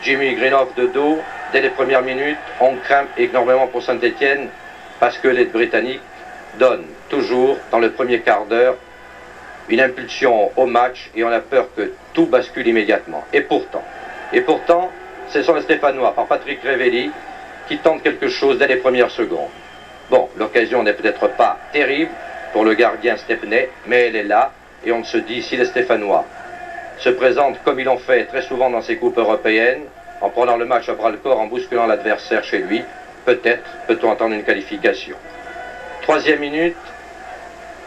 Jimmy Greenough de dos, dès les premières minutes, on craint énormément pour Saint-Étienne parce que les Britanniques donnent toujours, dans le premier quart d'heure, une impulsion au match et on a peur que tout bascule immédiatement. Et pourtant, ce sont les Stéphanois, par Patrick Révelli, qui tentent quelque chose dès les premières secondes. Bon, l'occasion n'est peut-être pas terrible pour le gardien Stepney, mais elle est là et on se dit, si les Stéphanois se présentent comme ils l'ont fait très souvent dans ces coupes européennes, en prenant le match à bras-le-corps, en bousculant l'adversaire chez lui, peut-être peut-on entendre une qualification. 3e minute,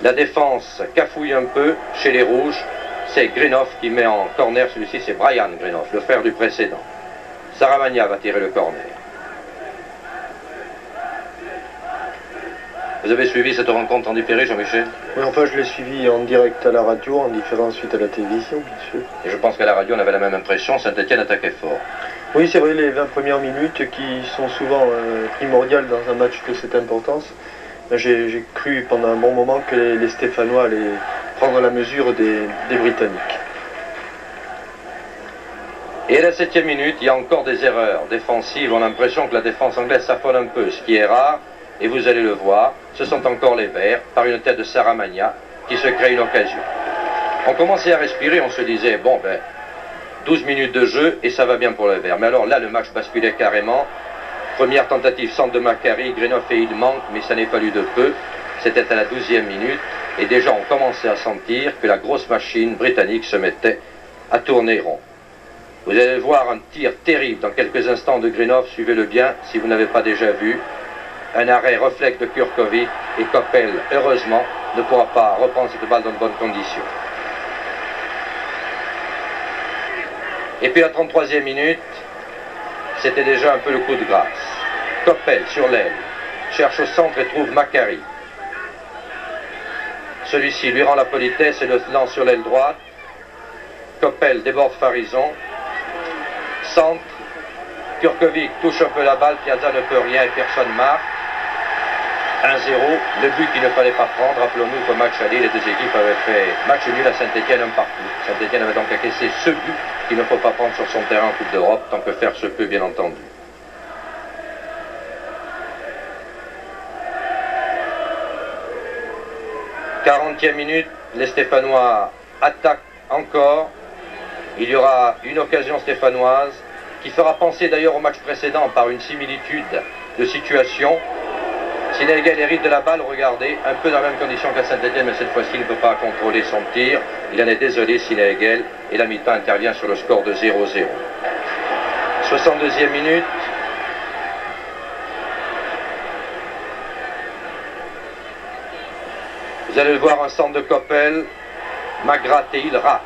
la défense cafouille un peu chez les Rouges. C'est Greenough qui met en corner, celui-ci c'est Brian Greenough, le frère du précédent. Saramagna va tirer le corner. Vous avez suivi cette rencontre en différé, Jean-Michel? Oui, enfin je l'ai suivi en direct à la radio, en différé ensuite à la télévision, bien sûr. Et je pense qu'à la radio on avait la même impression, Saint-Étienne attaquait fort. Oui, c'est vrai, les 20 premières minutes qui sont souvent primordiales dans un match de cette importance. J'ai cru pendant un bon moment que les Stéphanois allaient prendre la mesure des Britanniques. Et à la 7e minute, il y a encore des erreurs défensives. On a l'impression que la défense anglaise s'affole un peu, ce qui est rare. Et vous allez le voir, ce sont encore les Verts, par une tête de Saramagna, qui se crée une occasion. On commençait à respirer, on se disait, bon ben, 12 minutes de jeu et ça va bien pour les Verts. Mais alors là, le match basculait carrément. Première tentative, centre de Macquarie, Greenough et il manque, mais ça n'est fallu de peu. C'était à la 12e minute. Et déjà, on commençait à sentir que la grosse machine britannique se mettait à tourner rond. Vous allez voir un tir terrible dans quelques instants de Greenough, suivez-le bien si vous n'avez pas déjà vu. Un arrêt réflexe de Kurkovic et Coppel, heureusement, ne pourra pas reprendre cette balle dans de bonnes conditions. Et puis à la 33e minute, c'était déjà un peu le coup de grâce. Coppel sur l'aile, cherche au centre et trouve Macquarie. Celui-ci lui rend la politesse et le lance sur l'aile droite. Coppel déborde Farison. Centre. Kurkovic touche un peu la balle, Piazza ne peut rien et personne marque. 1-0, le but qu'il ne fallait pas prendre. Rappelons-nous qu'au match aller, les deux équipes avaient fait match nul à Saint-Étienne, un partout. Saint-Étienne avait donc encaissé ce but qu'il ne faut pas prendre sur son terrain en Coupe d'Europe, tant que faire se peut, bien entendu. « 40e minute, les Stéphanois attaquent encore. Il y aura une occasion stéphanoise qui fera penser d'ailleurs au match précédent par une similitude de situation. Sinegel hérite de la balle, regardez, un peu dans la même condition qu'à Saint-Étienne, mais cette fois-ci il ne peut pas contrôler son tir. Il en est désolé, Sinegel, et la mi-temps intervient sur le score de 0-0. 62e minute. Vous allez le voir, un centre de Coppel, Magrat et il rate.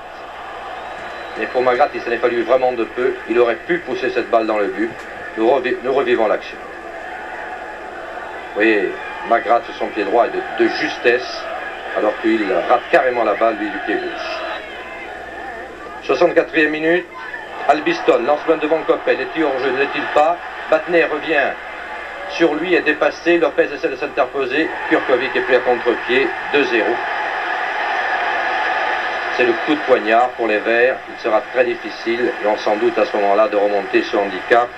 Mais pour Magrat, il s'en est fallu vraiment de peu. Il aurait pu pousser cette balle dans le but. Nous revivons l'action. Vous voyez, Magrat sur son pied droit est de justesse, alors qu'il rate carrément la balle, lui, du pied gauche. 64e minute, Albiston lance loin devant Coppel. Est-il hors jeu? Ne l'est-il pas? Battenet revient sur lui, est dépassé. Lopez essaie de s'interposer. Kurkovic est pris à contre-pied. 2-0. C'est le coup de poignard pour les Verts. Il sera très difficile, et on s'en doute à ce moment-là, de remonter ce handicap.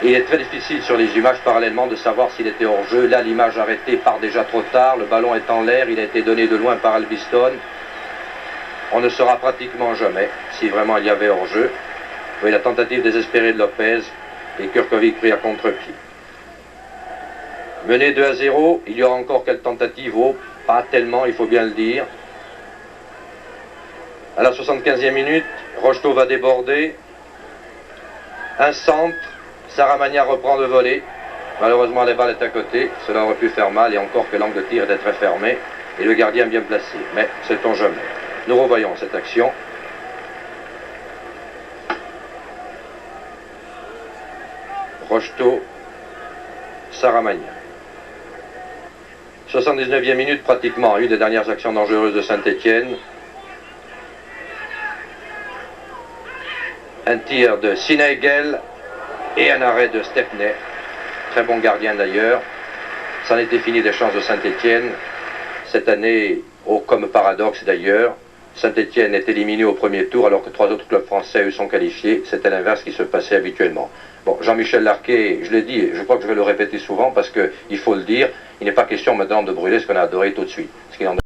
Et il est très difficile sur les images parallèlement de savoir s'il était hors jeu. Là, l'image arrêtée part déjà trop tard. Le ballon est en l'air. Il a été donné de loin par Albiston. On ne saura pratiquement jamais si vraiment il y avait hors jeu. Vous voyez la tentative désespérée de Lopez et Kurkovic pris à contre-pied. Mené 2-0, il y aura encore quelques tentatives. Oh, pas tellement, il faut bien le dire. À la 75e minute, Rocheteau va déborder. Un centre. Saramagna reprend le volley. Malheureusement, la balle est à côté. Cela aurait pu faire mal, et encore que l'angle de tir était très fermé. Et le gardien bien placé. Mais sait-on jamais. Nous revoyons cette action. Rocheteau, Saramagna. 79e minute, pratiquement une des dernières actions dangereuses de Saint-Étienne. Un tir de Sinegel et un arrêt de Stepney. Très bon gardien d'ailleurs. C'en était fini des chances de Saint-Étienne. Cette année, comme paradoxe d'ailleurs, Saint-Étienne est éliminé au premier tour alors que 3 autres clubs français eux sont qualifiés. C'était l'inverse qui se passait habituellement. Bon, Jean-Michel Larquet, je l'ai dit, et je crois que je vais le répéter souvent parce qu'il faut le dire, il n'est pas question maintenant de brûler ce qu'on a adoré tout de suite. Ce qu'il en